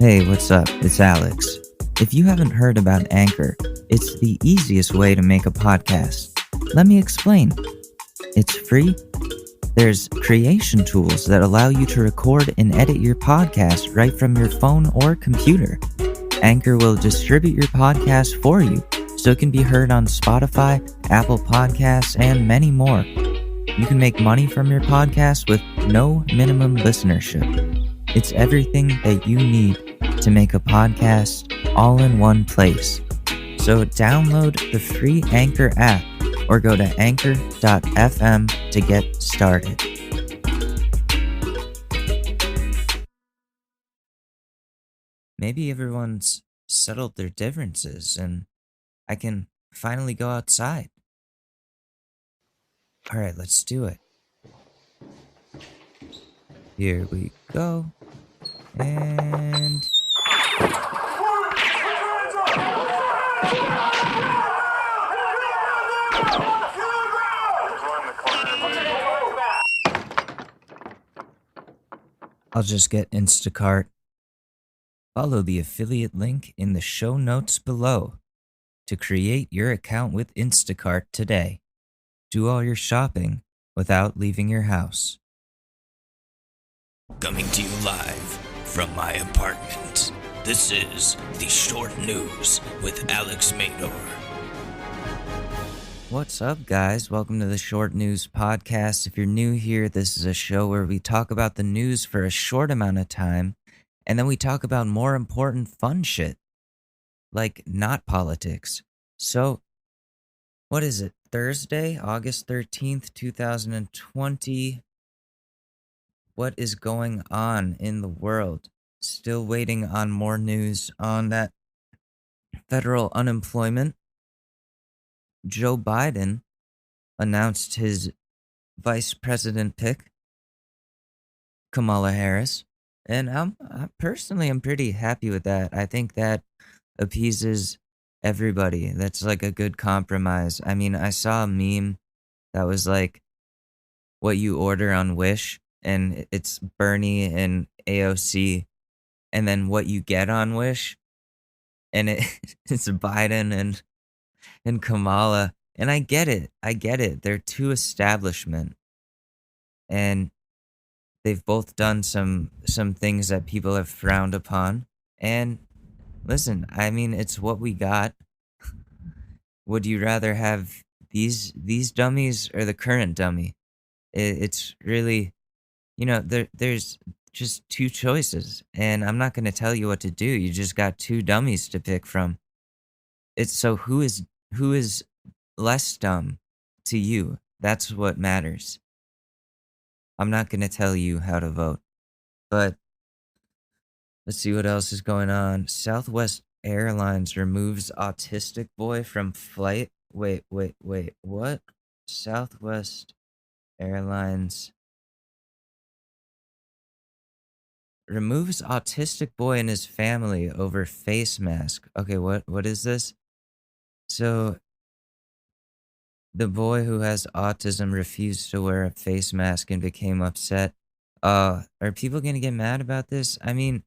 Hey, what's up? It's Alex. If you haven't heard about Anchor, it's the easiest way to make a podcast. Let me explain. It's free. There's creation tools that allow you to record and edit your podcast right from your phone or computer. Anchor will distribute your podcast for you so it can be heard on Spotify, Apple Podcasts, and many more. You can make money from your podcast with no minimum listenership. It's everything that you need to make a podcast all in one place. So download the free Anchor app or go to anchor.fm to get started. Maybe everyone's settled their differences and I can finally go outside. All right, let's do it. Here we go. And I'll just get Instacart. Follow the affiliate link in the show notes below to create your account with Instacart today. Do all your shopping without leaving your house. Coming to you live from my apartment. This is the Short News with Alex Mador. What's up, guys? Welcome to the Short News Podcast. If you're new here, this is a show where we talk about the news for a short amount of time, and then we talk about more important fun shit, like not politics. So, what is it? Thursday, August 13th, 2020. What is going on in the world? Still waiting on more news on that federal unemployment. Joe Biden announced his vice president pick, Kamala Harris. And I'm pretty happy with that. I think that appeases everybody. That's like a good compromise. I mean, I saw a meme that was like what you order on Wish, and it's Bernie and AOC, and then what you get on Wish, and it's Biden and Kamala. And I get it. They're too establishment, and they've both done some things that people have frowned upon. And listen, I mean, it's what we got. Would you rather have these dummies or the current dummy? It's really, there's just two choices, and I'm not going to tell you what to do. You just got two dummies to pick from. It's so who is less dumb to you? That's what matters. I'm not going to tell you how to vote, but let's see what else is going on. Southwest Airlines removes autistic boy from flight. Wait, what? Southwest Airlines removes autistic boy and his family over face mask. Okay, what is this? So the boy who has autism refused to wear a face mask and became upset. Are people gonna get mad about this? I mean,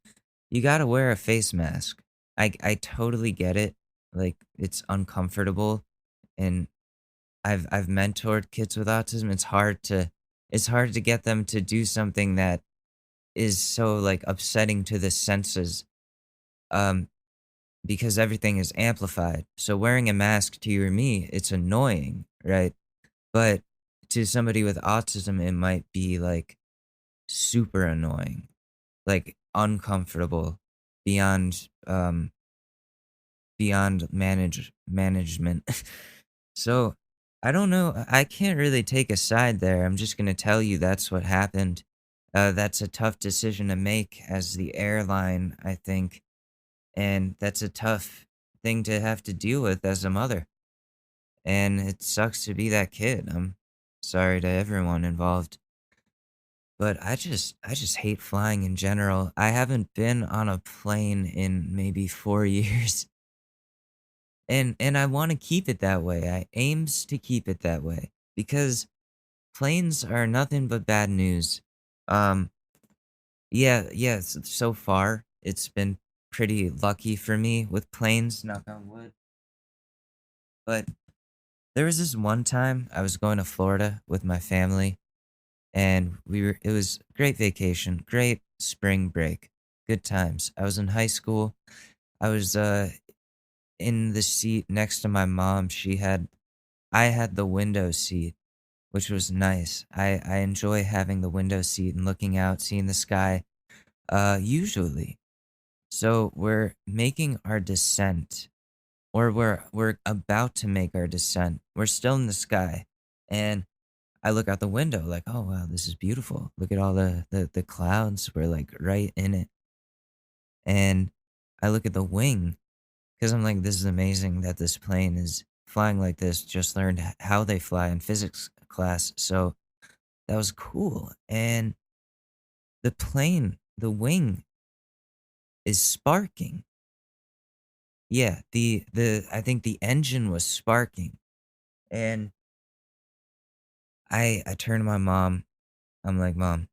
you gotta wear a face mask. I totally get it. Like, it's uncomfortable, and I've mentored kids with autism. It's hard to get them to do something that is so like upsetting to the senses. Um, because everything is amplified. So wearing a mask to you or me, it's annoying, right? But to somebody with autism, it might be like super annoying, like uncomfortable, beyond management. So I don't know. I can't really take a side there. I'm just gonna tell you that's what happened. That's a tough decision to make as the airline, I think, and that's a tough thing to have to deal with as a mother. And it sucks to be that kid. I'm sorry to everyone involved. But I just hate flying in general. I haven't been on a plane in maybe 4 years. And I want to keep it that way. I aims to keep it that way because planes are nothing but bad news. Um yeah, so far It's been pretty lucky for me with planes, knock on wood. But there was this one time I was going to Florida with my family, and it was great vacation, great spring break, good times. I was in high school. I was in the seat next to my mom. I had the window seat, which was nice. I enjoy having the window seat and looking out, seeing the sky. Usually. So we're making our descent, or we're about to make our descent. We're still in the sky, and I look out the window like, oh wow, this is beautiful. Look at all the clouds. We're like right in it, and I look at the wing because I'm like, this is amazing that this plane is flying like this. Just learned how they fly in physics class, so that was cool. And the wing is sparking. Yeah, the I think the engine was sparking, and I turned to my mom. I'm like, mom,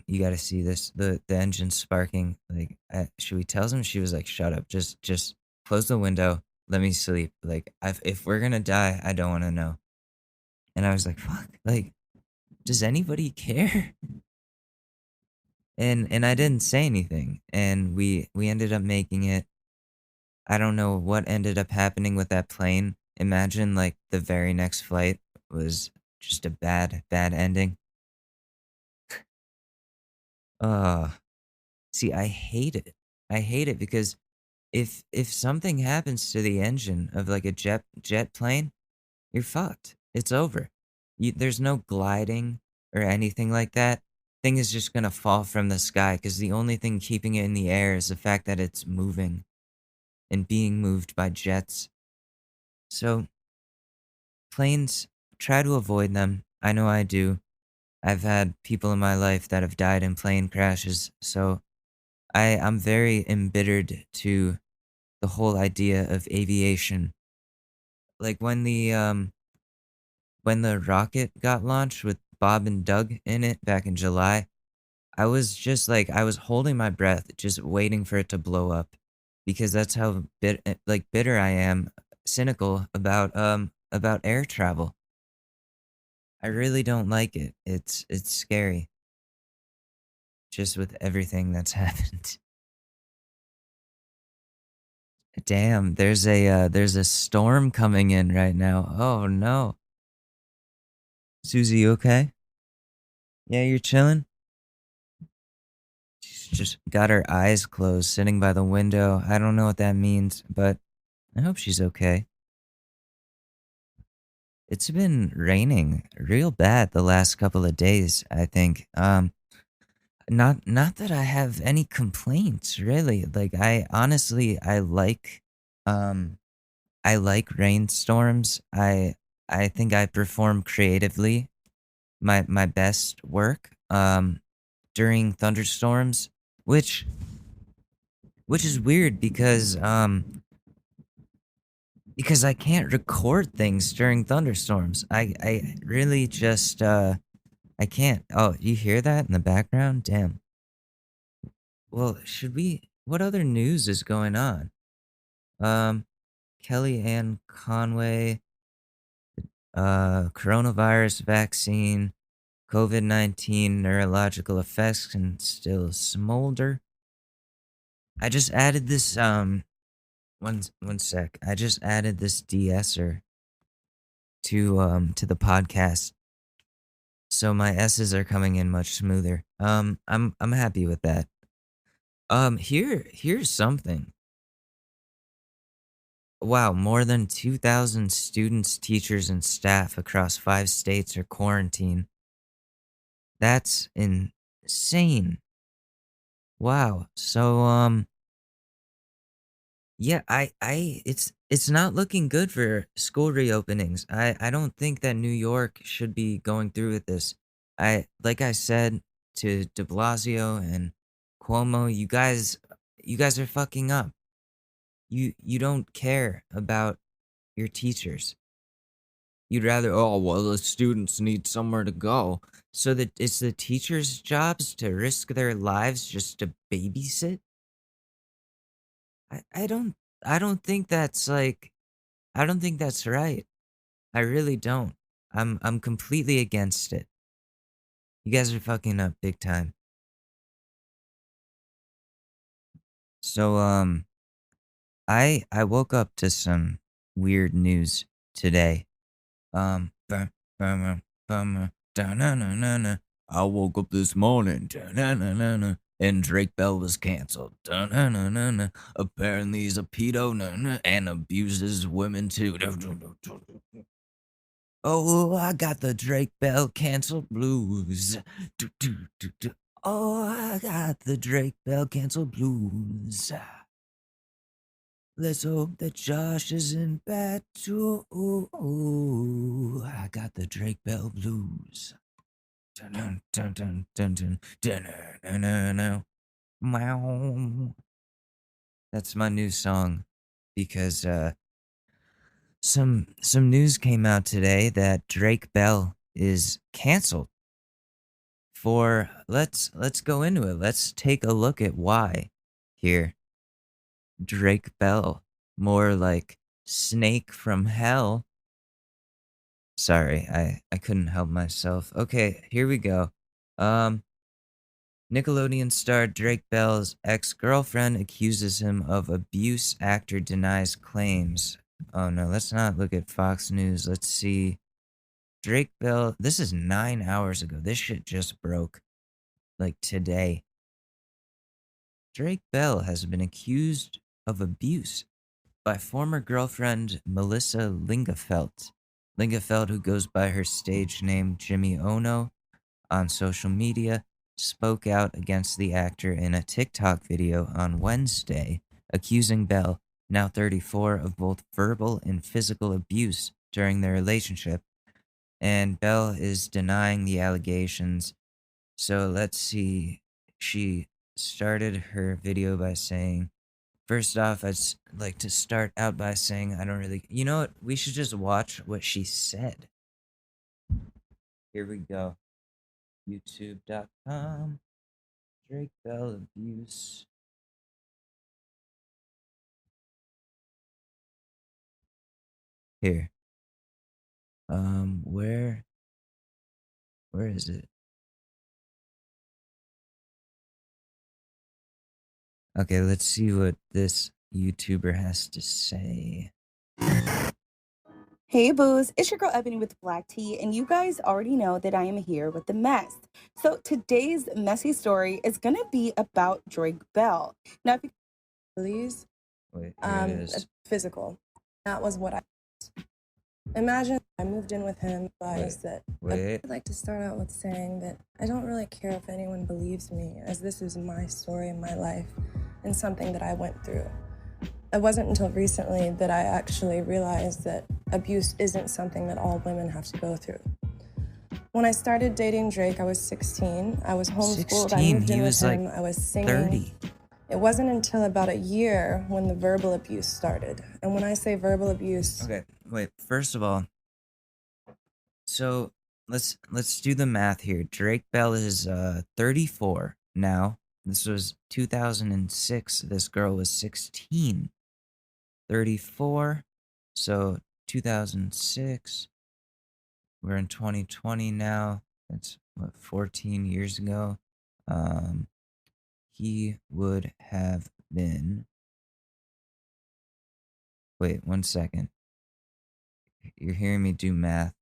you got to see this. The engine's sparking. Like, should we tell them? She was like, shut up. Just close the window. Let me sleep. Like, if we're gonna die, I don't want to know. And I was like, fuck. Like, does anybody care? And I didn't say anything. And we ended up making it. I don't know what ended up happening with that plane. Imagine like the very next flight was just a bad ending. Uh See, I hate it. I hate it because if something happens to the engine of like a jet plane, you're fucked. It's over. There's no gliding or anything like that. Thing is just gonna fall from the sky because the only thing keeping it in the air is the fact that it's moving and being moved by jets. So planes, try to avoid them. I know I do. I've had people in my life that have died in plane crashes, so I'm very embittered to the whole idea of aviation. Like when the rocket got launched with Bob and Doug in it back in July, I was just like I was holding my breath, just waiting for it to blow up, because that's how bitter I am, cynical about air travel. I really don't like it. It's scary, just with everything that's happened. Damn, there's a storm coming in right now. Oh no. Susie, you okay? Yeah, you're chilling? She's just got her eyes closed, sitting by the window. I don't know what that means, but I hope she's okay. It's been raining real bad the last couple of days, I think. Not that I have any complaints, really. Like um I like rainstorms. I think I perform creatively my best work during thunderstorms, which which is weird because I can't record things during thunderstorms. I really just I can't. Oh, you hear that in the background? Damn. Well, should we what other news is going on? Um Kellyanne Conway, coronavirus vaccine, COVID-19 neurological effects can still smolder. I just added this one sec. I just added this de-esser to the podcast. So my S's are coming in much smoother. I'm happy with that. Here's something. Wow, more than 2,000 students, teachers, and staff across 5 states are quarantined. That's insane. Wow. So yeah, it's not looking good for school reopenings. I don't think that New York should be going through with this. Like I said to De Blasio and Cuomo, you guys are fucking up. You don't care about your teachers. You'd rather, oh well, the students need somewhere to go. So that it's the teachers' jobs to risk their lives just to babysit? I don't I don't think that's like I don't think that's right. I really don't. I'm completely against it. You guys are fucking up big time. So I woke up to some weird news today. Bummer, bummer, da-na-na-na-na. I woke up this morning, da-na-na-na-na, and Drake Bell was canceled. Da-na-na-na-na. Apparently he's a pedo and abuses women too. Oh, I got the Drake Bell canceled blues. Do, do, do, do. Oh, I got the Drake Bell canceled blues. Let's hope that Josh isn't bad too. I got the Drake Bell blues. Dun dun dun dun dun dun dun dun dun dun. Meow. That's my new song because some news came out today that Drake Bell is canceled for let's go into it. Let's take a look at why here. Drake Bell, more like Snake from Hell. Sorry, I couldn't help myself. Okay, here we go. Um Nickelodeon star Drake Bell's ex-girlfriend accuses him of abuse. Actor denies claims. Oh no, let's not look at Fox News. Let's see. Drake Bell, this is 9 hours ago. This shit just broke like today. Drake Bell has been accused of abuse by former girlfriend Melissa Lingafelt. Lingafelt, who goes by her stage name Jimmy Ono on social media, spoke out against the actor in a TikTok video on Wednesday, accusing Bell, now 34, of both verbal and physical abuse during their relationship. And Bell is denying the allegations. So let's see. She started her video by saying, first off, I'd like to start out by saying I don't really. You know what? We should just watch what she said. Here we go. YouTube.com. Drake Bell abuse. Here. Where is it? Okay, let's see what this YouTuber has to say. Hey booze, it's your girl Ebony with Black Tea, and you guys already know that I am here with the mess. So today's messy story is gonna be about Drake Bell. Now, if you please, Wait, here it is. physical. That was what I imagine. I moved in with him, realized that. Wait. I'd like to start out with saying that I don't really care if anyone believes me, as this is my story and my life and something that I went through. It wasn't until recently that I actually realized that abuse isn't something that all women have to go through. When I started dating Drake, I was 16. I was homeschooled. 16, I moved in he with was him. like I was singing. 30. It wasn't until about a year when the verbal abuse started. And when I say verbal abuse, Okay, wait. First of all, so let's do the math here. Drake Bell is 34 now. This was 2006. This girl was 16. 34. So 2006. We're in 2020 now. That's what, 14 years ago. He would have been. Wait, 1 second. You're hearing me do math.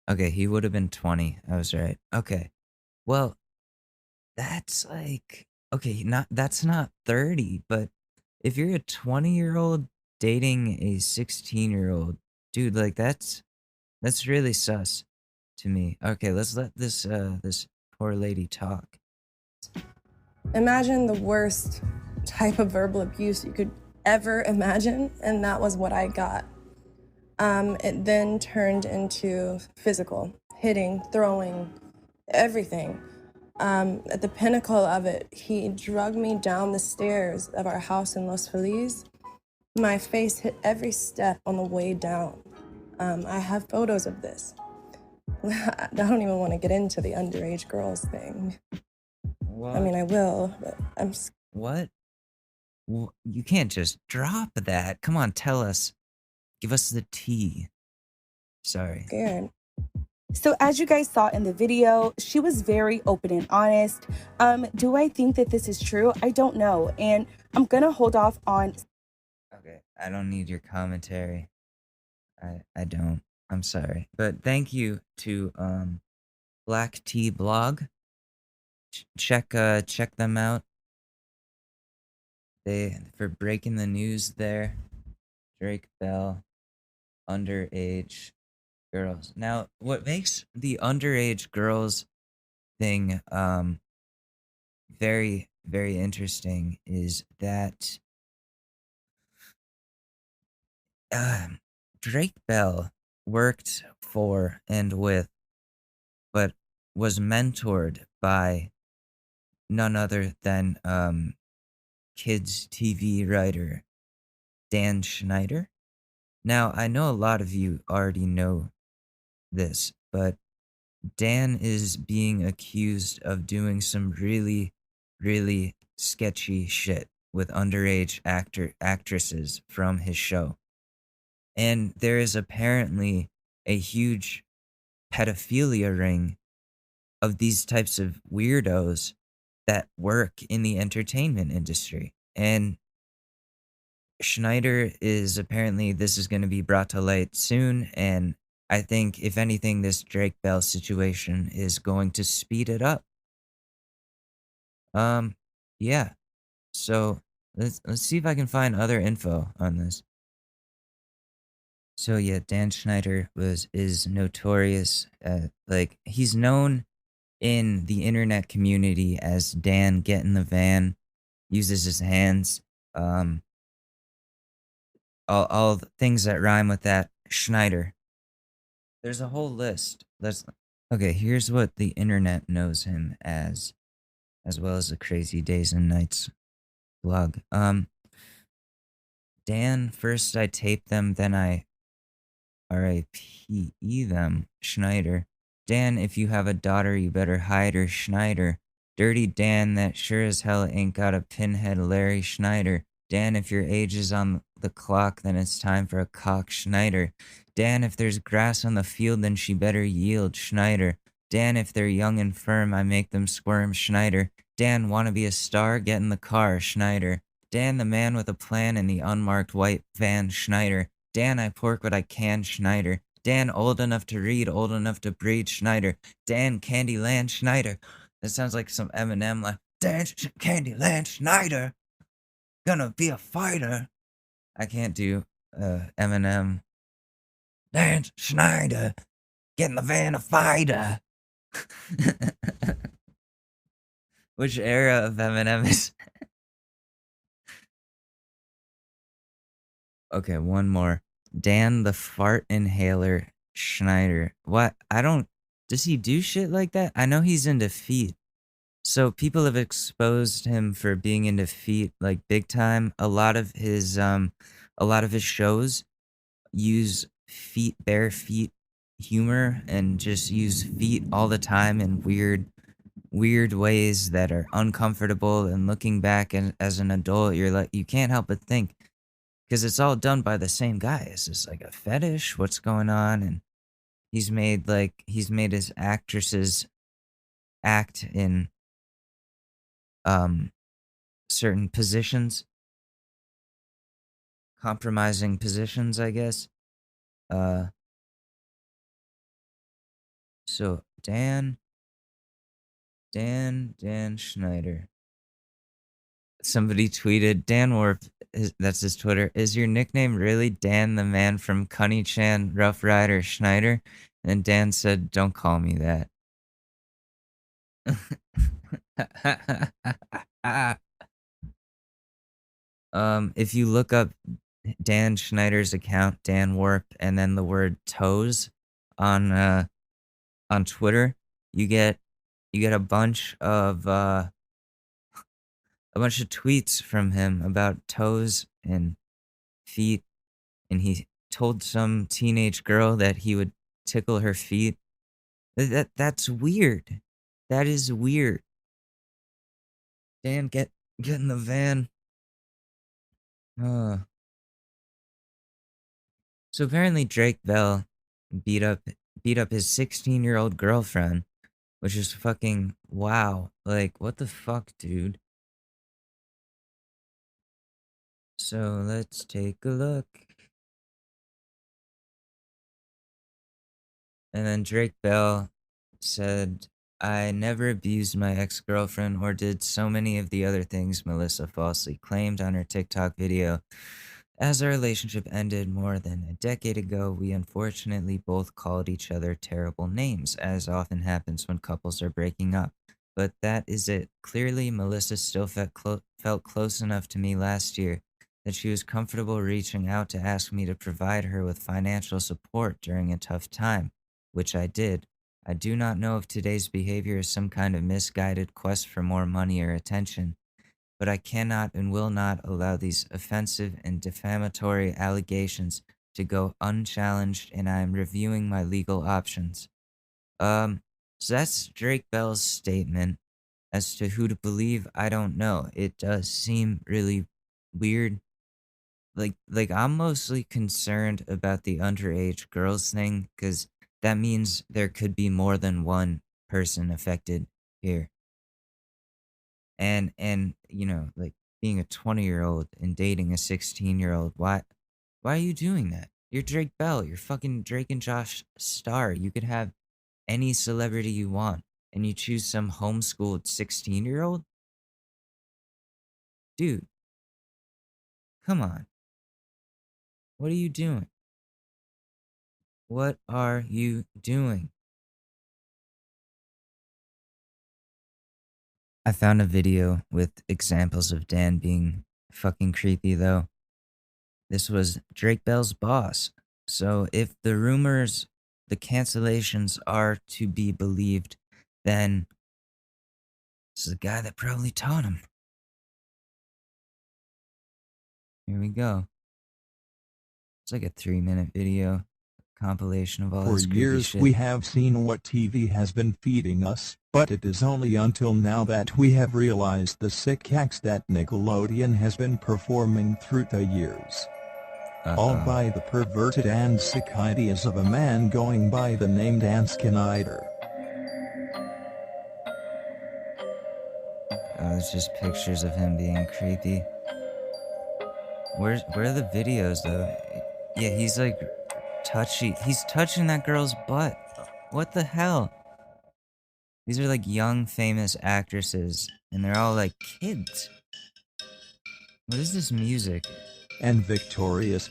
Okay, he would have been 20. I was right. Okay. Well, that's like okay, that's not 30, but if you're a 20-year-old dating a 16-year-old, dude, like that's really sus to me. Okay, let's let this poor lady talk. imagine the worst type of verbal abuse you could ever imagine, and that was what I got. It then turned into physical, hitting, throwing, everything. At the pinnacle of it, he dragged me down the stairs of our house in Los Feliz. My face hit every step on the way down. I have photos of this. I don't even want to get into the underage girls thing. What? I mean, I will, but I'm What? You can't just drop that. Come on, tell us. Give us the tea. Sorry. Scared. So as you guys saw in the video, she was very open and honest. Do I think that this is true? I don't know. And I'm gonna hold off on. Okay, I don't need your commentary. I don't. I'm sorry. But thank you to Black Tea Blog. Check them out. For breaking the news there. Drake Bell, underage girls. Now, what makes the underage girls thing very, very interesting is that Drake Bell worked for and with, but was mentored by none other than kids TV writer Dan Schneider. Now, I know a lot of you already know this, but Dan is being accused of doing some really, really sketchy shit with underage actresses from his show. And there is apparently a huge pedophilia ring of these types of weirdos that work in the entertainment industry. And Schneider is apparently, this is going to be brought to light soon. And I think, if anything, this Drake Bell situation is going to speed it up. Yeah. So let's see if I can find other info on this. So yeah, Dan Schneider is notorious. Like, he's known in the internet community as Dan Get in the Van, uses his hands. All the things that rhyme with that, Schneider. There's a whole list. Okay, here's what the internet knows him as well as the Crazy Days and Nights blog. Dan, first I tape them, then I R.I.P.E. them, Schneider. Dan, if you have a daughter, you better hide her, Schneider. Dirty Dan, that sure as hell ain't got a pinhead, Larry Schneider. Dan, if your age is on the clock, then it's time for a cock, Schneider. Dan, if there's grass on the field, then she better yield, Schneider. Dan, if they're young and firm, I make them squirm, Schneider. Dan, wanna be a star? Get in the car, Schneider. Dan, the man with a plan in the unmarked white van, Schneider. Dan, I pork what I can, Schneider. Dan, old enough to read, old enough to breed, Schneider. Dan, Candyland, Schneider. That sounds like some Eminem, like, Dan, Candyland, Schneider. Gonna be a fighter. I can't do Eminem. Dan Schneider, get in the van, a fighter. Which era of Eminem is? Okay, one more. Dan the fart inhaler Schneider. What? Does he do shit like that? I know he's into feet. So people have exposed him for being into feet like big time. A lot of his shows use bare feet humor and just use feet all the time in weird ways that are uncomfortable. And looking back as an adult, you're like, you can't help but think, because it's all done by the same guy. Is this like a fetish? What's going on? And he's made his actresses act in certain positions, compromising positions, I guess. So Dan Schneider. Somebody tweeted, Dan Warp, that's his Twitter, is your nickname really Dan the man from Cunny Chan Rough Rider Schneider? And Dan said, don't call me that. If you look up Dan Schneider's account, Dan Warp, and then the word toes on Twitter, you get a bunch of tweets from him about toes and feet, and he told some teenage girl that he would tickle her feet. That's weird. That is weird. Dan, get in the van. Uh, so apparently Drake Bell beat up beat up his 16-year-old girlfriend, which is fucking wow. Like, what the fuck, dude? So let's take a look. And then Drake Bell said, I never abused my ex-girlfriend or did so many of the other things Melissa falsely claimed on her TikTok video. As our relationship ended more than a decade ago, we unfortunately both called each other terrible names, as often happens when couples are breaking up. But that is it. Clearly, Melissa still felt close enough to me last year that she was comfortable reaching out to ask me to provide her with financial support during a tough time, which I did. I do not know if today's behavior is some kind of misguided quest for more money or attention, but I cannot and will not allow these offensive and defamatory allegations to go unchallenged, and I am reviewing my legal options. So that's Drake Bell's statement. As to who to believe, I don't know. It does seem really weird. Like I'm mostly concerned about the underage girls thing, because that means there could be more than one person affected here. And like being a 20-year-old and dating a 16-year-old, why are you doing that? You're Drake Bell, you're fucking Drake and Josh Star. You could have any celebrity you want, and you choose some homeschooled 16-year-old? Dude, come on. What are you doing? What are you doing? I found a video with examples of Dan being fucking creepy, though. This was Drake Bell's boss. So if the rumors, the cancellations are to be believed, then this is the guy that probably taught him. Here we go. It's like a 3-minute video compilation of all For this creepy years shit. we have seen what TV has been feeding us, but it is only until now that we have realized the sick acts that Nickelodeon has been performing through the years. All by the perverted and sick ideas of a man going by the name Dan Schneider. Oh, it's just pictures of him being creepy. Where are the videos, though? Yeah, he's like touchy. He's touching that girl's butt. What the hell? These are like young, famous actresses, and they're all like kids. What is this music? And victorious.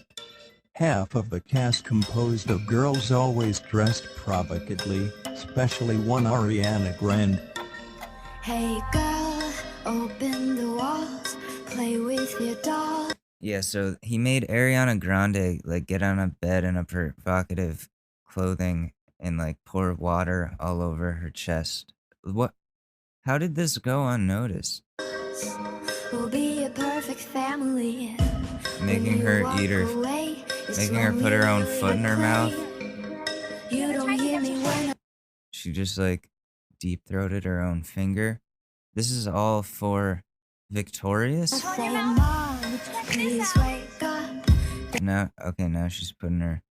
Half of the cast composed of girls always dressed provocatively, especially one Ariana Grande. Hey girl, open the walls, play with your doll. Yeah, so he made Ariana Grande like get on a bed in a provocative clothing and like pour water all over her chest. What? How did this go unnoticed? We'll be a perfect family. Making her eat her, making her put her own foot in her mouth. You don't hear me when She just like deep-throated her own finger. This is all for Victorious? I say, Mom, please wake up. Now, okay, now she's putting her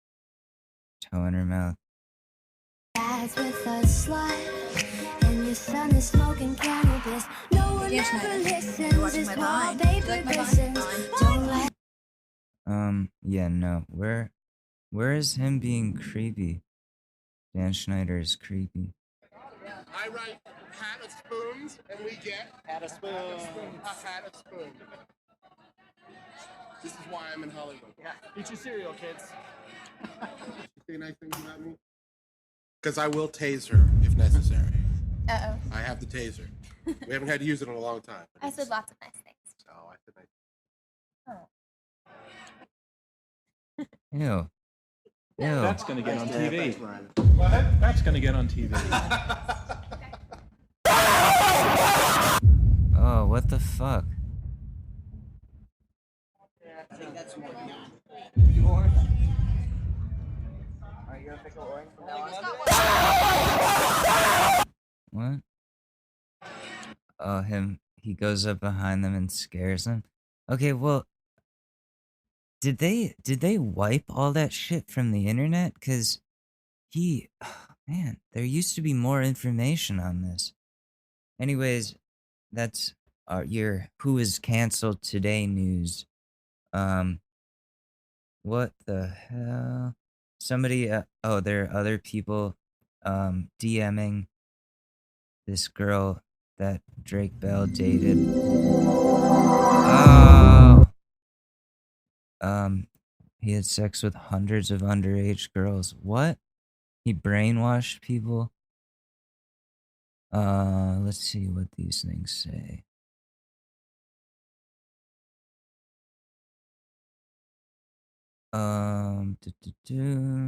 toe in her mouth. Dad's with a slut, and your son is smoking cannabis. No one ever listens. This wallpaper listens. Don't let Yeah, no. Where is him being creepy? Dan Schneider is creepy. I write hat of spoons, and we get hat of spoon. A hat of spoon. This is why I'm in Hollywood. Yeah, eat your cereal, kids. Say nice things about me. Because I will tase her if necessary. Uh-oh. I have the taser. We haven't had to use it in a long time. I said lots of nice things. Oh, I said nice. Ew. Ew. That's going to get on TV. What? That's going to get on TV. Oh, what the fuck? I think that's more beyond. Orange? Are you gonna pick orange from now on? What? Oh, him. He goes up behind them and scares them. Okay, well, Did they wipe all that shit from the internet? Cause man, there used to be more information on this. Anyways, that's your who is canceled today news. What the hell? Somebody, there are other people, DMing this girl that Drake Bell dated. Oh! He had sex with hundreds of underage girls. What? He brainwashed people? Let's see what these things say.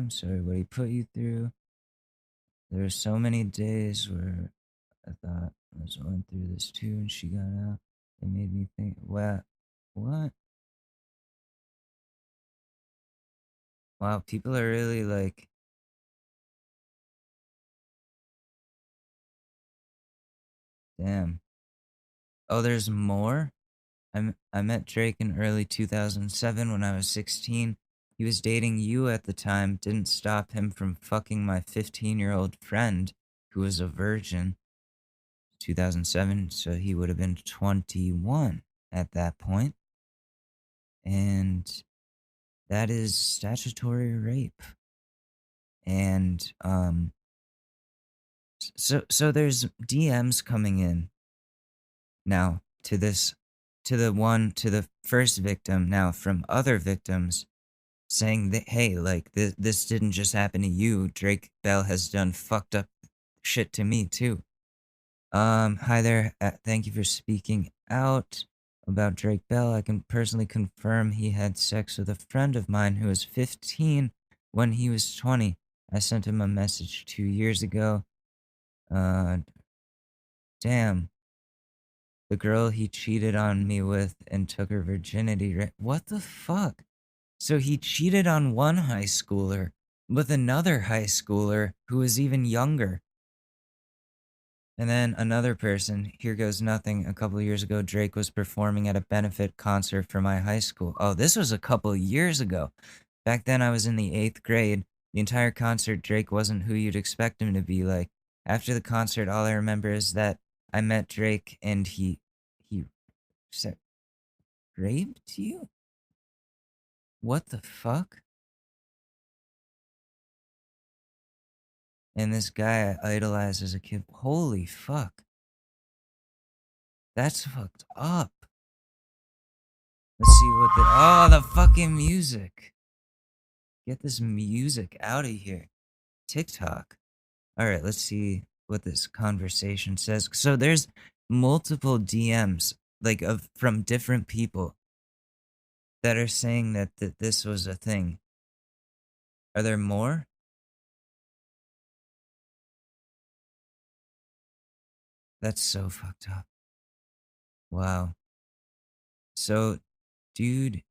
Sorry, what he put you through. There were so many days where I thought I was going through this too, and she got out. It made me think, what? Wow, people are really like... Damn. Oh, there's more? I met Drake in early 2007 when I was 16. He was dating you at the time. Didn't stop him from fucking my 15-year-old friend, who was a virgin. 2007, so he would have been 21 at that point. And that is statutory rape. And so there's DMs coming in now to the first victim now from other victims saying that, hey, like this didn't just happen to you. Drake Bell has done fucked up shit to me too. Hi there. Thank you for speaking out about Drake Bell. I can personally confirm he had sex with a friend of mine who was 15 when he was 20. I sent him a message 2 years ago. Damn. The girl he cheated on me with and took her virginity. What the fuck? So he cheated on one high schooler with another high schooler who was even younger. And then another person, here goes nothing. A couple of years ago, Drake was performing at a benefit concert for my high school. Oh, this was a couple of years ago. Back then, I was in the 8th grade. The entire concert, Drake wasn't who you'd expect him to be. Like, after the concert, all I remember is that I met Drake and he said, raped you? What the fuck? And this guy I idolized as a kid. Holy fuck. That's fucked up. Let's see what the fucking music. Get this music out of here. TikTok. All right, let's see what this conversation says. So there's multiple DMs like from different people that are saying that this was a thing. Are there more? That's so fucked up. Wow. So, dude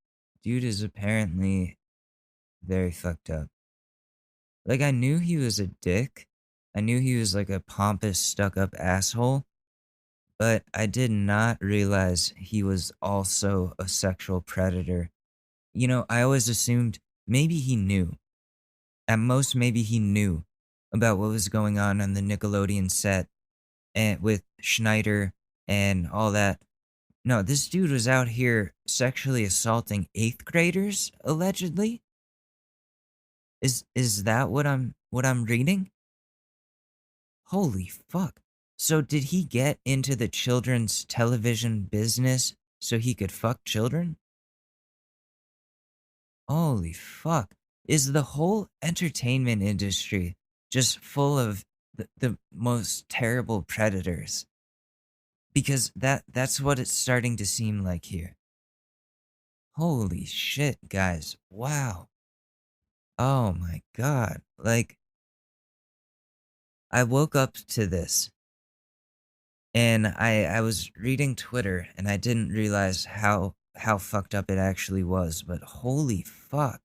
is apparently very fucked up. Like, I knew he was a dick. I knew he was like a pompous, stuck-up asshole. But I did not realize he was also a sexual predator. You know, I always assumed maybe he knew. At most, maybe he knew about what was going on the Nickelodeon set and with Schneider and all that. No, this dude was out here sexually assaulting 8th graders, allegedly. Is that what I'm reading? Holy fuck. So did he get into the children's television business so he could fuck children? Holy fuck. Is the whole entertainment industry just full of the most terrible predators? Because that's what it's starting to seem like here. Holy shit, guys. Wow. Oh my god. Like, I woke up to this. And I was reading Twitter and I didn't realize how fucked up it actually was, but holy fuck.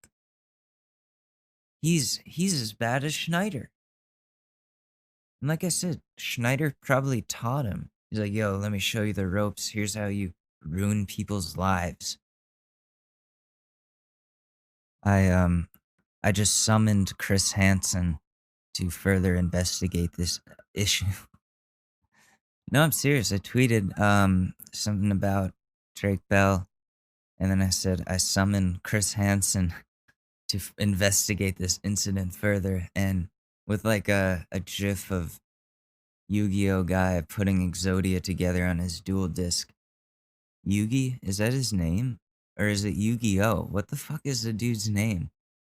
He's as bad as Schneider. And like I said, Schneider probably taught him. He's like, yo, let me show you the ropes. Here's how you ruin people's lives. I just summoned Chris Hansen to further investigate this issue. No, I'm serious. I tweeted something about Drake Bell, and then I said I summoned Chris Hansen to investigate this incident further, and with like a gif of Yu-Gi-Oh guy putting Exodia together on his dual disc. Yugi, is that his name? Or is it Yu-Gi-Oh? What the fuck is the dude's name?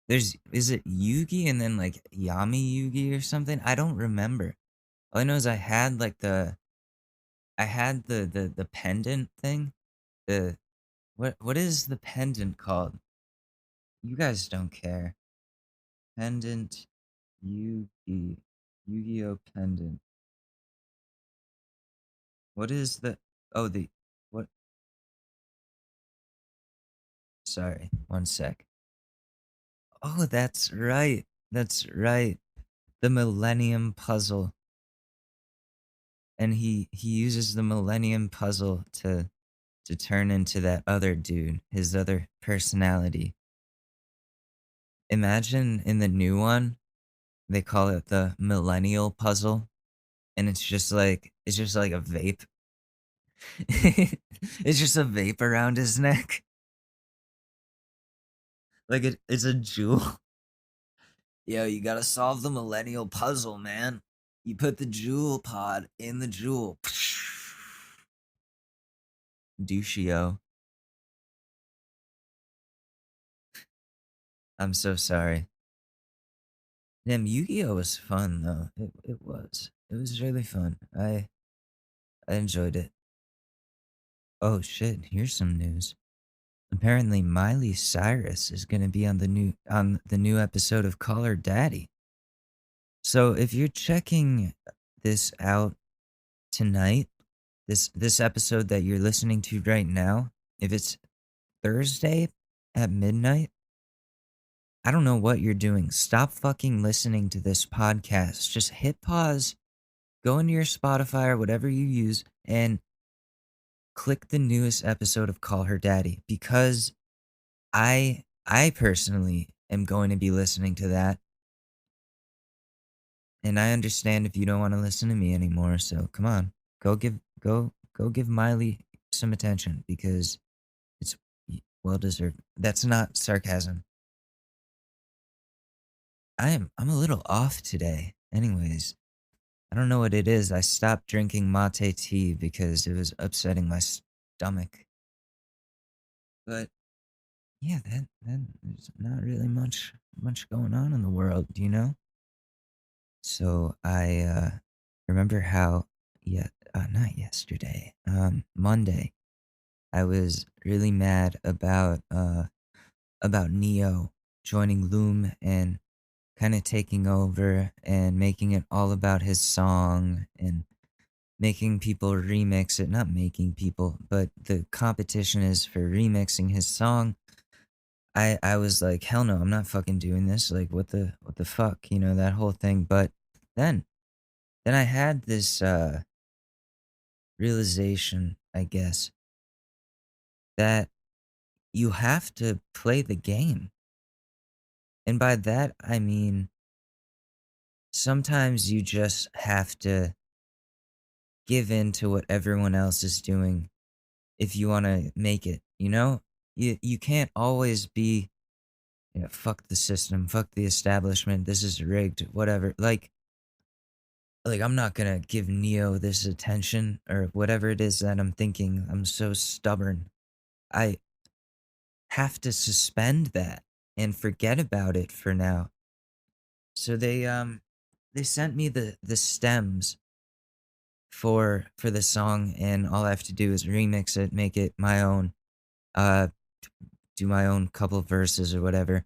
Is it Yugi and then like Yami Yugi or something? I don't remember. All I know is I had the pendant thing. The what is the pendant called? You guys don't care. Pendant Yu-Gi-Oh pendant. What is the what? Sorry, one sec. Oh, that's right. That's right. The Millennium Puzzle. And he uses the Millennium Puzzle to turn into that other dude, his other personality. Imagine in the new one, they call it the Millennial Puzzle, and it's just like a vape. It's just a vape around his neck. Like it's a jewel. Yo, you gotta solve the millennial puzzle, man. You put the jewel pod in the jewel. Douchio. I'm so sorry. Damn, Yu-Gi-Oh was fun though. It was. It was really fun. I enjoyed it. Oh shit, here's some news. Apparently Miley Cyrus is gonna be on the new episode of Call Her Daddy. So if you're checking this out tonight, this episode that you're listening to right now, if it's Thursday at midnight, I don't know what you're doing. Stop fucking listening to this podcast. Just hit pause, go into your Spotify or whatever you use, and click the newest episode of Call Her Daddy, because I personally am going to be listening to that. And I understand if you don't want to listen to me anymore, so come on. Go give Miley some attention, because it's well deserved. That's not sarcasm. I'm a little off today. Anyways, I don't know what it is. I stopped drinking mate tea because it was upsetting my stomach. But yeah, that there's not really much going on in the world, you know? So I remember how not yesterday, Monday, I was really mad about Neo joining Loom and kind of taking over and making it all about his song and making people remix it. Not making people, but the competition is for remixing his song. I was like, hell no, I'm not fucking doing this. Like, what the fuck, you know, that whole thing. But then I had this realization, I guess, that you have to play the game. And by that, I mean, sometimes you just have to give in to what everyone else is doing if you want to make it, you know? You can't always be, fuck the system, fuck the establishment, this is rigged, whatever. Like I'm not gonna give Neo this attention or whatever it is that I'm thinking. I'm so stubborn. I have to suspend that and forget about it for now. So they sent me the stems for the song, and all I have to do is remix it, make it my own, do my own couple verses or whatever.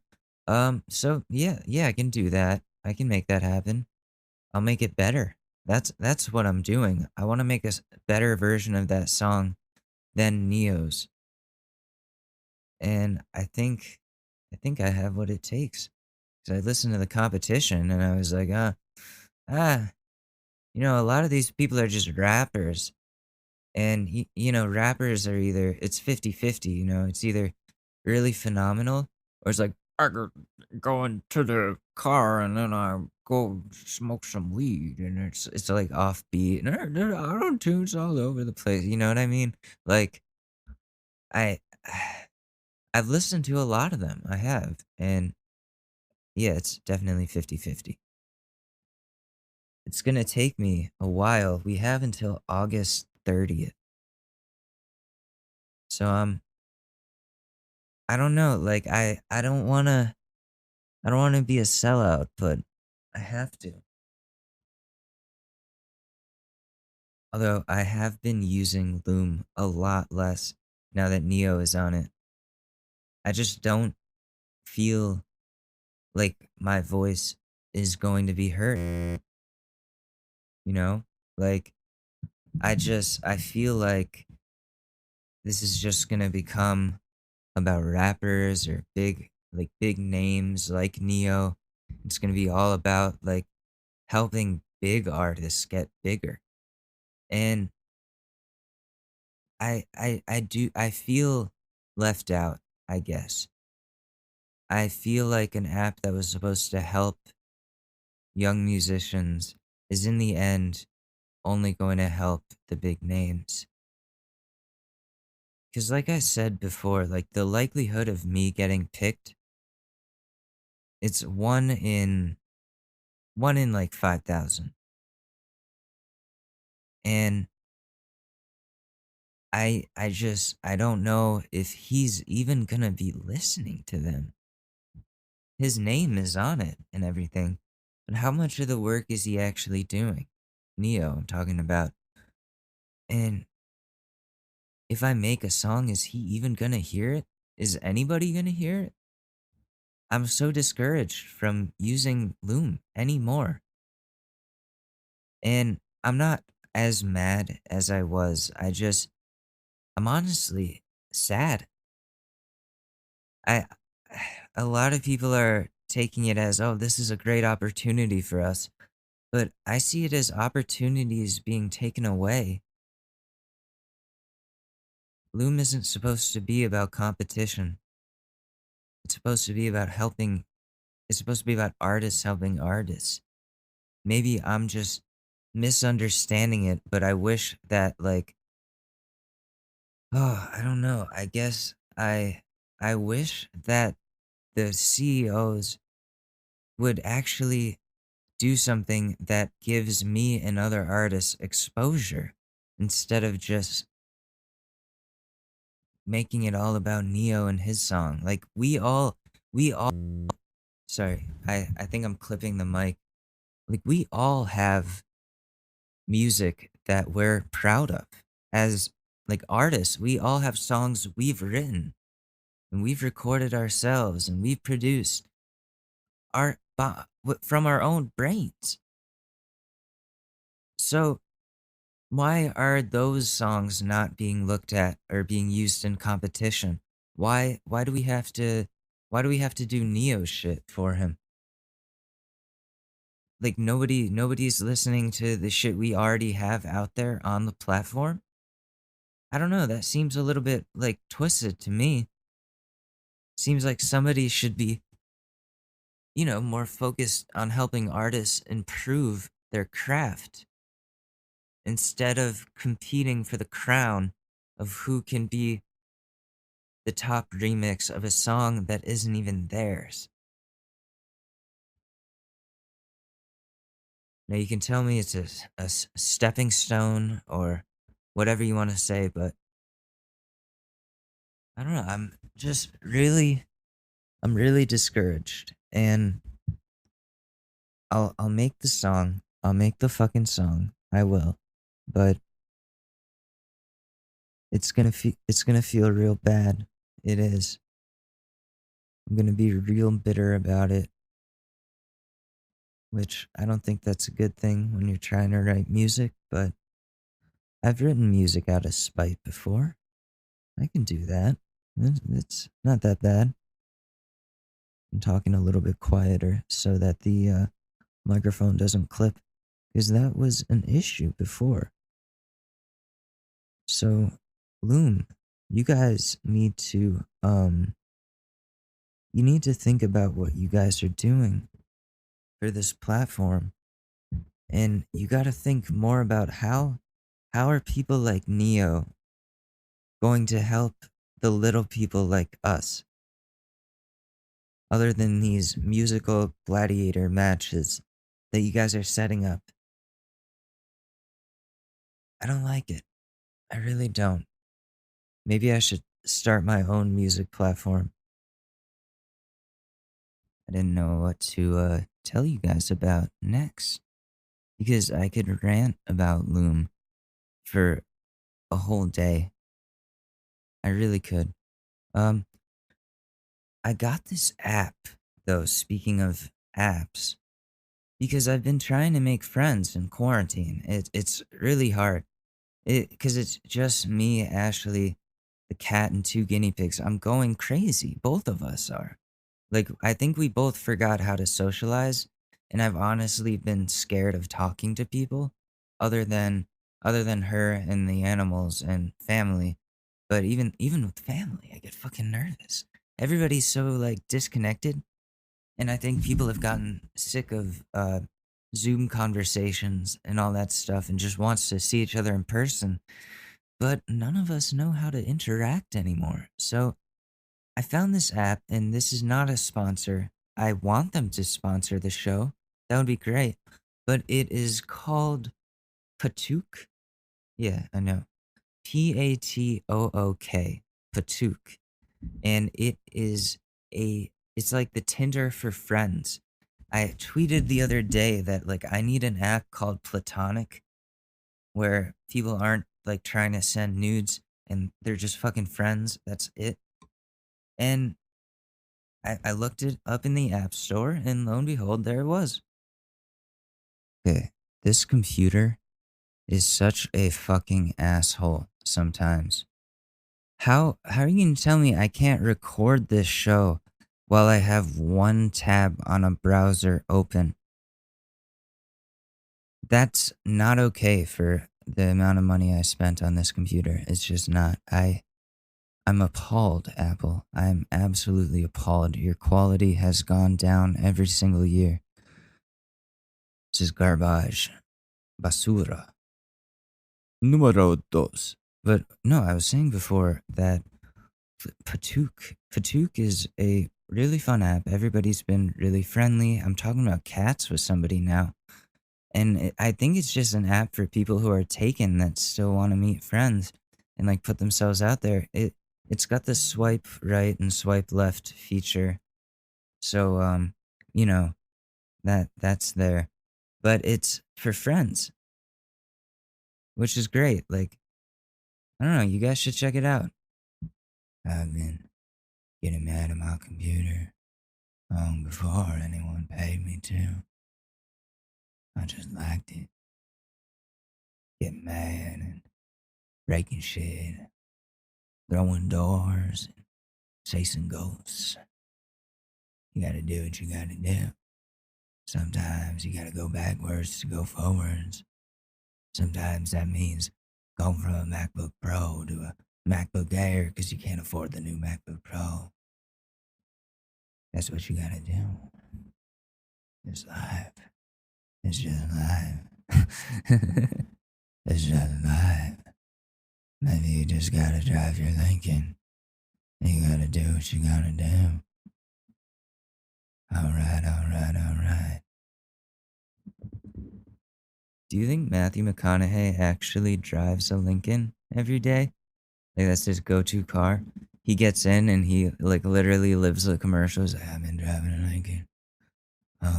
So yeah, I can do that. I can make that happen. I'll make it better. That's what I'm doing. I want to make a better version of that song than Neo's. And I think I have what it takes. Cuz I listened to the competition and I was like, a lot of these people are just rappers. And rappers are either, it's 50-50, it's either really phenomenal or it's like I could go into the car and then I go smoke some weed and it's like offbeat and there are auto tunes all over the place. You know what I mean? Like I I've listened to a lot of them. I have. And yeah, it's definitely 50-50. It's gonna take me a while. We have until August 30th. So I don't know. Like I don't wanna be a sellout, but I have to. Although I have been using Loom a lot less now that Neo is on it. I just don't feel like my voice is going to be heard. You know? Like I feel like this is just gonna become about rappers or big names like Neo. It's gonna be all about like helping big artists get bigger. And I feel left out, I guess. I feel like an app that was supposed to help young musicians is in the end only going to help the big names. Cuz like I said before, like the likelihood of me getting picked, it's one in like 5,000. And I don't know if he's even going to be listening to them. His name is on it and everything. But how much of the work is he actually doing? Neo, I'm talking about. And if I make a song, is he even gonna hear it? Is anybody gonna hear it? I'm so discouraged from using Loom anymore. And I'm not as mad as I was. I'm honestly sad. I a lot of people are taking it as, oh, this is a great opportunity for us. But I see it as opportunities being taken away. Loom isn't supposed to be about competition. It's supposed to be about helping. It's supposed to be about artists helping artists. Maybe I'm just misunderstanding it, but I wish that like, oh, I don't know. I guess I wish that the CEOs would actually do something that gives me and other artists exposure instead of just making it all about Neo and his song. Like we all sorry, I think I'm clipping the mic. Like we all have music that we're proud of. As like artists, we all have songs we've written and we've recorded ourselves and we've produced from our own brains. So why are those songs not being looked at or being used in competition? Why do we have to do Neo shit for him? Like nobody's listening to the shit we already have out there on the platform? I don't know, that seems a little bit like twisted to me. Seems like somebody should be, more focused on helping artists improve their craft instead of competing for the crown of who can be the top remix of a song that isn't even theirs. Now, you can tell me it's a stepping stone or whatever you want to say, but I don't know. I'm really discouraged, and I'll make the song. I'll make the fucking song. I will, but it's gonna feel real bad. It is. I'm gonna be real bitter about it, which I don't think that's a good thing when you're trying to write music, but I've written music out of spite before. I can do that. It's not that bad. I'm talking a little bit quieter so that the microphone doesn't clip, because that was an issue before. So, Loom, you guys need to you need to think about what you guys are doing for this platform. And you got to think more about how are people like Neo going to help the little people like us, other than these musical gladiator matches that you guys are setting up. I don't like it. I really don't. Maybe I should start my own music platform. I didn't know what to tell you guys about next, because I could rant about Loom for a whole day. I really could. I got this app, though, speaking of apps, because I've been trying to make friends in quarantine. It's really hard. Because it's just me, Ashley, the cat, and 2 guinea pigs. I'm going crazy. Both of us are. Like, I think we both forgot how to socialize, and I've honestly been scared of talking to people other than her and the animals and family. But even with family, I get fucking nervous. Everybody's so like disconnected, and I think people have gotten sick of Zoom conversations and all that stuff and just wants to see each other in person. But none of us know how to interact anymore. So I found this app, and this is not a sponsor. I want them to sponsor the show. That would be great. But it is called Patook. Yeah, I know. Patook. Patook. And it's like the Tinder for friends. I tweeted the other day that like I need an app called Platonic, where people aren't like trying to send nudes and they're just fucking friends. That's it. And I looked it up in the App Store, and lo and behold, there it was. Okay, this computer is such a fucking asshole sometimes. How are you gonna tell me I can't record this show while I have one tab on a browser open? That's not okay for the amount of money I spent on this computer. It's just not. I'm appalled, Apple. I'm absolutely appalled. Your quality has gone down every single year. This is garbage. Basura. Numero dos. But no, I was saying before that Patook is a really fun app. Everybody's been really friendly. I'm talking about cats with somebody now. And I think it's just an app for people who are taken that still want to meet friends and like put themselves out there. It's got the swipe right and swipe left feature. So you know, that's there. But it's for friends, which is great. Like, I don't know, you guys should check it out. I've been getting mad at my computer long before anyone paid me to. I just liked it. Getting mad and breaking shit, throwing doors, and chasing ghosts. You gotta do what you gotta do. Sometimes you gotta go backwards to go forwards. Sometimes that means going from a MacBook Pro to a MacBook Air because you can't afford the new MacBook Pro. That's what you gotta do. It's life. It's just life. It's just life. Maybe you just gotta drive your Lincoln. You gotta do what you gotta do. Alright. Do you think Matthew McConaughey actually drives a Lincoln every day? Like that's his go-to car? He gets in and he like literally lives the commercials. I've been driving a Lincoln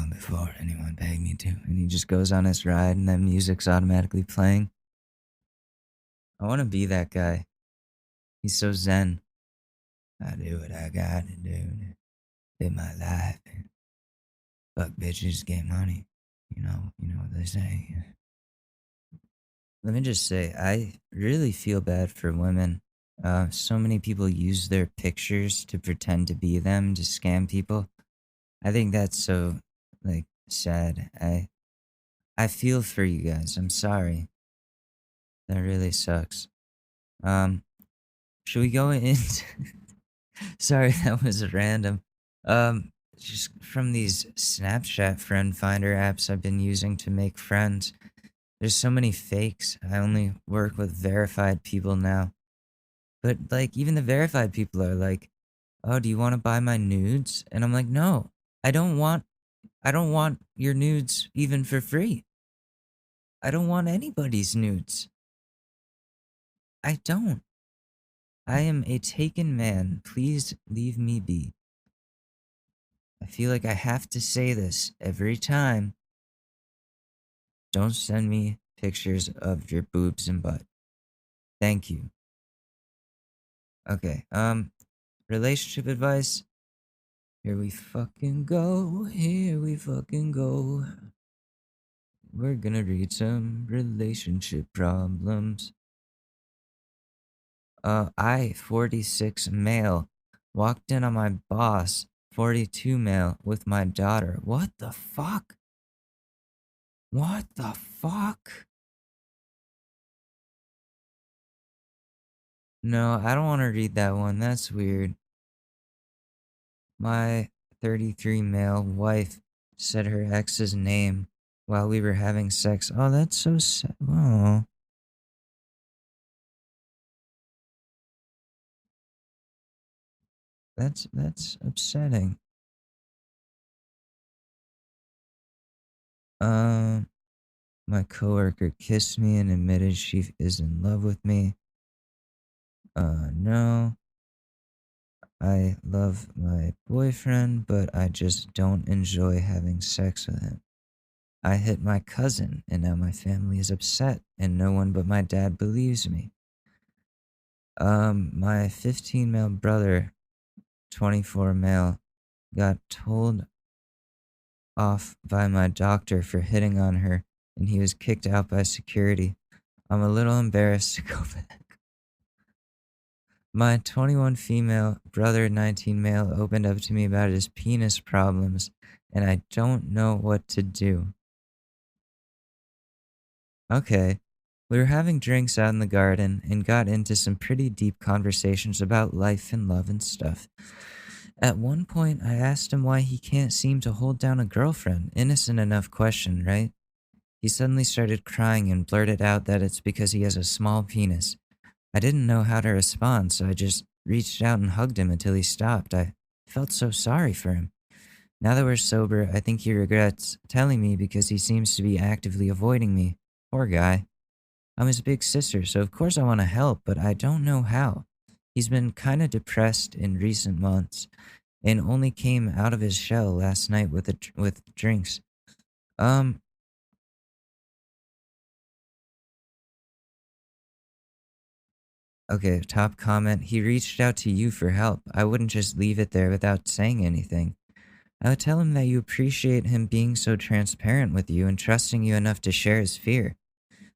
before anyone paid me to. And he just goes on his ride and then music's automatically playing. I want to be that guy. He's so zen. I do what I gotta do to live my life and fuck bitches, get money. You know what they say. Let me just say, I really feel bad for women. So many people use their pictures to pretend to be them to scam people. I think that's so like sad. I feel for you guys. I'm sorry. That really sucks. Should we go into Sorry, that was random. Just from these Snapchat friend finder apps I've been using to make friends. There's so many fakes. I only work with verified people now. But like even the verified people are like, "Oh, do you want to buy my nudes?" And I'm like, "No. I don't want your nudes even for free. I don't want anybody's nudes. I don't. I am a taken man. Please leave me be." I feel like I have to say this every time. Don't send me pictures of your boobs and butt. Thank you. Okay, relationship advice. Here we fucking go. Here we fucking go. We're gonna read some relationship problems. I, 46 male, walked in on my boss, 42 male, with my daughter. What the fuck? What the fuck? No, I don't want to read that one. That's weird. My 33 male wife said her ex's name while we were having sex. Oh, that's so sad. Oh. That's upsetting. My coworker kissed me and admitted she is in love with me. No. I love my boyfriend, but I just don't enjoy having sex with him. I hit my cousin, and now my family is upset, and no one but my dad believes me. My 15 male brother, 24 male, got told off by my doctor for hitting on her, and he was kicked out by security. I'm a little embarrassed to go back. My 21 female brother, 19 male, opened up to me about his penis problems, and I don't know what to do. Okay. We were having drinks out in the garden and got into some pretty deep conversations about life and love and stuff. At one point, I asked him why he can't seem to hold down a girlfriend. Innocent enough question, right? He suddenly started crying and blurted out that it's because he has a small penis. I didn't know how to respond, so I just reached out and hugged him until he stopped. I felt so sorry for him. Now that we're sober, I think he regrets telling me because he seems to be actively avoiding me. Poor guy. I'm his big sister, so of course I want to help, but I don't know how. He's been kind of depressed in recent months and only came out of his shell last night with drinks. Okay, top comment. He reached out to you for help. I wouldn't just leave it there without saying anything. I would tell him that you appreciate him being so transparent with you and trusting you enough to share his fear.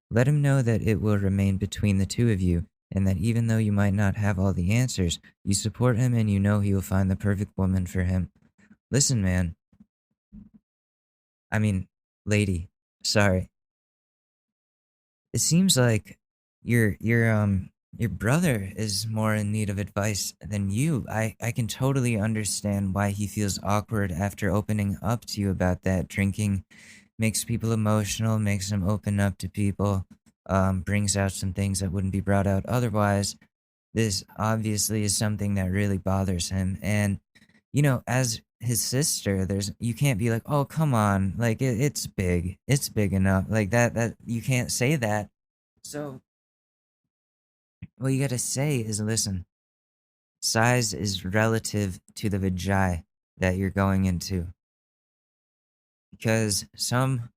Let him know that it will remain between the two of you, and that even though you might not have all the answers, you support him and you know he will find the perfect woman for him. Listen, man. I mean, lady. Sorry. It seems like your brother is more in need of advice than you. I can totally understand why he feels awkward after opening up to you about that. Drinking makes people emotional, makes them open up to people, brings out some things that wouldn't be brought out otherwise. This obviously is something that really bothers him. And, you know, as his sister, you can't be like, oh, come on. Like, it's big. It's big enough. Like, that you can't say that. So, what you gotta say is, listen, size is relative to the vagi that you're going into. Because some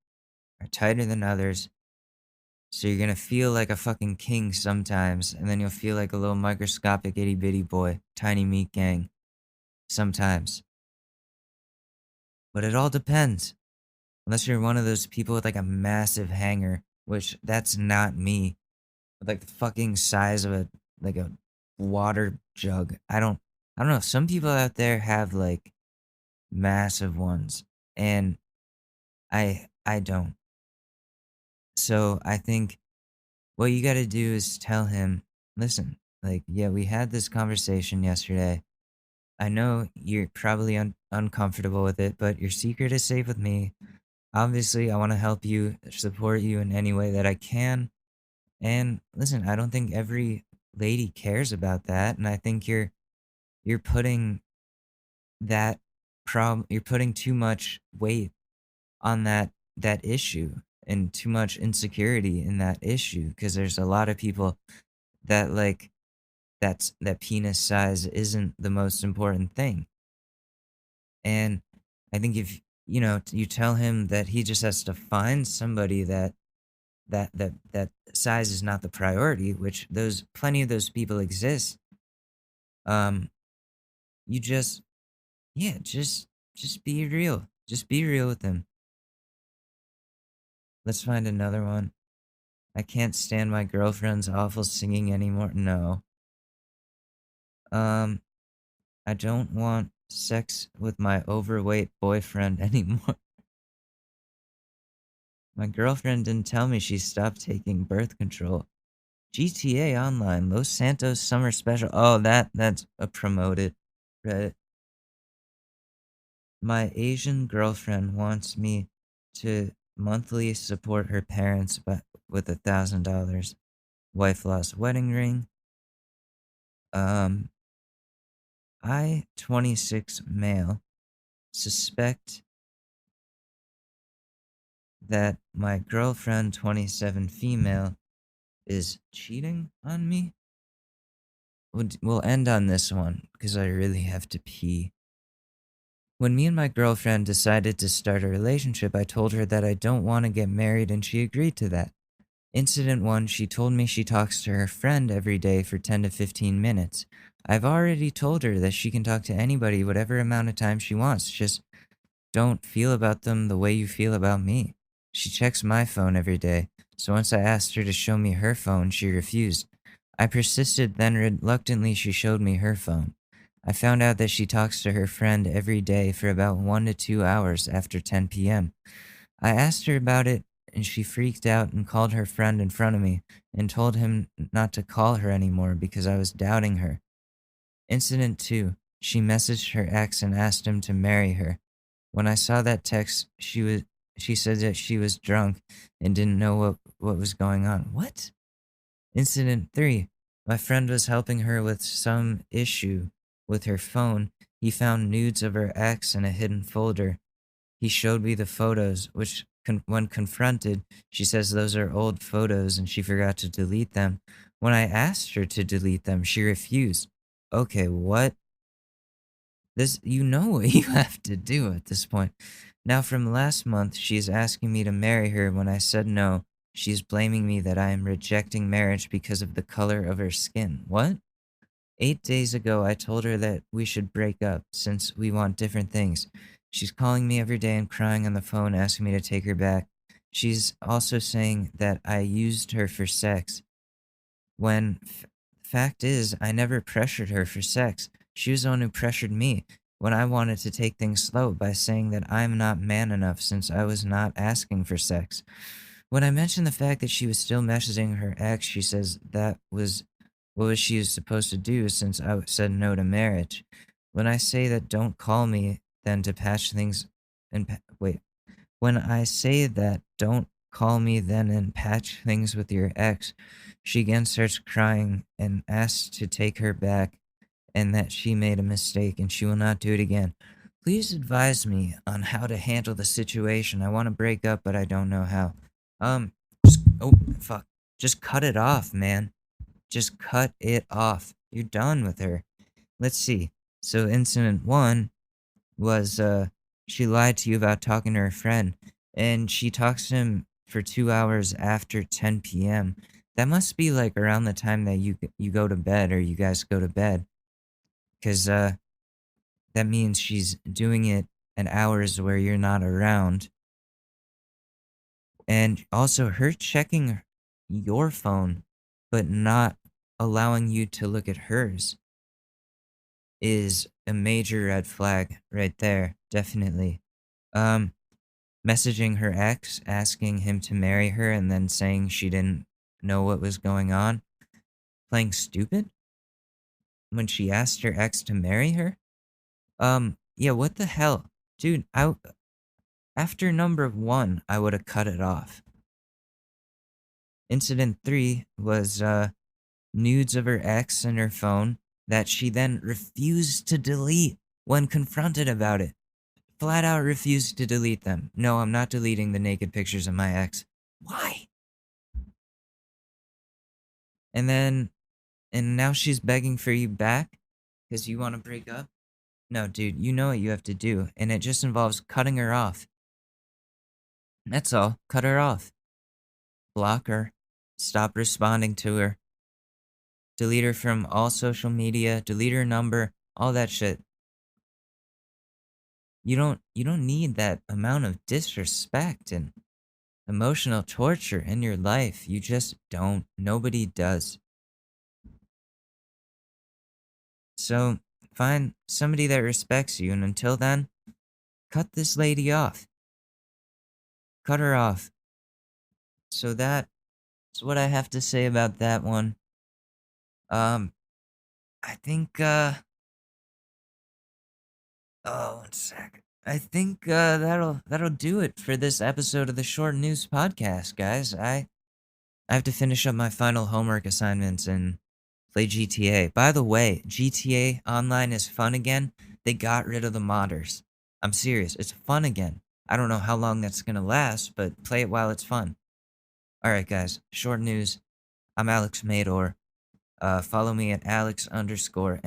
are tighter than others. So you're gonna feel like a fucking king sometimes, and then you'll feel like a little microscopic itty bitty boy, tiny meat gang, sometimes. But it all depends. Unless you're one of those people with like a massive hanger, which that's not me. With like the fucking size of a water jug. I don't know. Some people out there have like massive ones, and I don't. So I think what you got to do is tell him, listen, like, yeah, we had this conversation yesterday. I know you're probably uncomfortable with it, but your secret is safe with me. Obviously, I want to help you, support you in any way that I can. And listen, I don't think every lady cares about that, and I think you're putting that you're putting too much weight on that issue and too much insecurity in that issue because there's a lot of people that like that penis size isn't the most important thing. And I think if you tell him that he just has to find somebody that size is not the priority, which those plenty of those people exist. You just yeah, just be real. Just be real with him. Let's find another one. I can't stand my girlfriend's awful singing anymore. No. Um, I don't want sex with my overweight boyfriend anymore. My girlfriend didn't tell me she stopped taking birth control. GTA Online, Los Santos Summer Special. Oh, that's a promoted Reddit. My Asian girlfriend wants me to monthly support her parents with $1,000. Wife lost wedding ring. I, 26 male, suspect that my girlfriend, 27 female, is cheating on me. We'll end on this one because I really have to pee. When me and my girlfriend decided to start a relationship, I told her that I don't want to get married and she agreed to that. Incident 1, she told me she talks to her friend every day for 10 to 15 minutes. I've already told her that she can talk to anybody whatever amount of time she wants, just don't feel about them the way you feel about me. She checks my phone every day, so once I asked her to show me her phone, she refused. I persisted, then reluctantly she showed me her phone. I found out that she talks to her friend every day for about 1 to 2 hours after 10 p.m. I asked her about it, and she freaked out and called her friend in front of me and told him not to call her anymore because I was doubting her. Incident 2, she messaged her ex and asked him to marry her. When I saw that text, she said that she was drunk and didn't know what was going on. What? Incident 3, my friend was helping her with some issue with her phone. He found nudes of her ex in a hidden folder. He showed me the photos, which when confronted, she says those are old photos and she forgot to delete them. When I asked her to delete them, she refused. Okay, what? You know what you have to do at this point. Now, from last month, she's asking me to marry her. When I said no, she's blaming me that I am rejecting marriage because of the color of her skin. What? 8 days ago, I told her that we should break up since we want different things. She's calling me every day and crying on the phone, asking me to take her back. She's also saying that I used her for sex. When fact is, I never pressured her for sex. She was the one who pressured me when I wanted to take things slow by saying that I'm not man enough since I was not asking for sex. When I mentioned the fact that she was still messaging her ex, she says that was what she was supposed to do since I said no to marriage. When I say that don't call me then to patch things and when I say that don't call me then and patch things with your ex, she again starts crying and asks to take her back and that she made a mistake and she will not do it again. Please advise me on how to handle the situation. I want to break up, but I don't know how. Just cut it off, man. Just cut it off. You're done with her. Let's see. So incident 1 was she lied to you about talking to her friend, and she talks to him for 2 hours after 10 p.m. That must be like around the time that you go to bed or you guys go to bed, because that means she's doing it at hours where you're not around. And also her checking your phone but not allowing you to look at hers is a major red flag right there, definitely. Messaging her ex, asking him to marry her, and then saying she didn't know what was going on. Playing stupid when she asked her ex to marry her. Yeah, what the hell? Dude, after number 1, I would have cut it off. Incident 3 was nudes of her ex in her phone that she then refused to delete when confronted about it. Flat out refused to delete them. No, I'm not deleting the naked pictures of my ex. Why? And now she's begging for you back because you want to break up? No, dude, you know what you have to do, and it just involves cutting her off. That's all. Cut her off. Block her. Stop responding to her. Delete her from all social media. Delete her number. All that shit. You don't need that amount of disrespect and emotional torture in your life. You just don't. Nobody does. So, find somebody that respects you, and until then, cut this lady off. Cut her off. So that's what I have to say about that one. I think, oh, 1 sec. I think that'll do it for this episode of the Short News Podcast, guys. I have to finish up my final homework assignments and play GTA. By the way, GTA Online is fun again. They got rid of the modders. I'm serious. It's fun again. I don't know how long that's going to last, but play it while it's fun. Alright, guys. Short news. I'm Alex Madore. Follow me at Alex_MADORE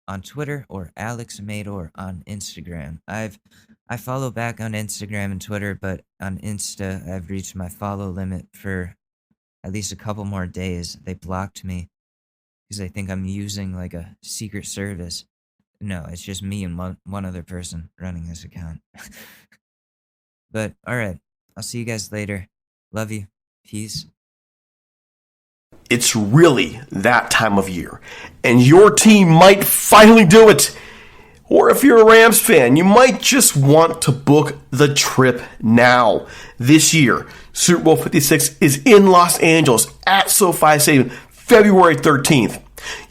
on Twitter or Alex Madore on Instagram. I follow back on Instagram and Twitter, but on Insta, I've reached my follow limit for at least a couple more days. They blocked me because they think I'm using like a secret service. No, it's just me and one other person running this account. But, alright. I'll see you guys later. Love you. Peace. It's really that time of year, and your team might finally do it. Or if you're a Rams fan, you might just want to book the trip now. This year, Super Bowl 56 is in Los Angeles at SoFi Stadium, February 13th.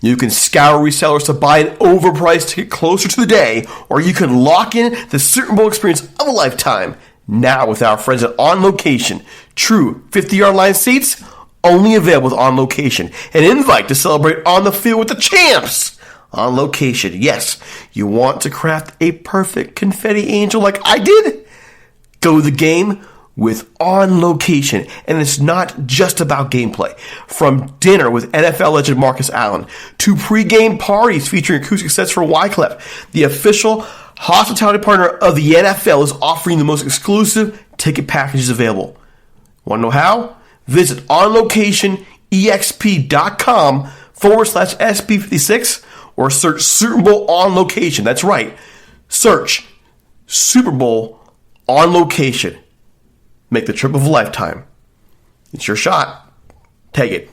You can scour resellers to buy an overpriced ticket closer to the day, or you can lock in the Super Bowl experience of a lifetime. Now with our friends at On Location. True 50-yard line seats, only available with On Location. An invite to celebrate on the field with the champs. On Location, yes. You want to craft a perfect confetti angel like I did? Go to the game with On Location. And it's not just about gameplay. From dinner with NFL legend Marcus Allen to pre-game parties featuring acoustic sets for Wyclef, the official hospitality partner of the NFL is offering the most exclusive ticket packages available. Want to know how? Visit onlocationexp.com/SB56 or search Super Bowl On Location. That's right. Search Super Bowl On Location. Make the trip of a lifetime. It's your shot. Take it.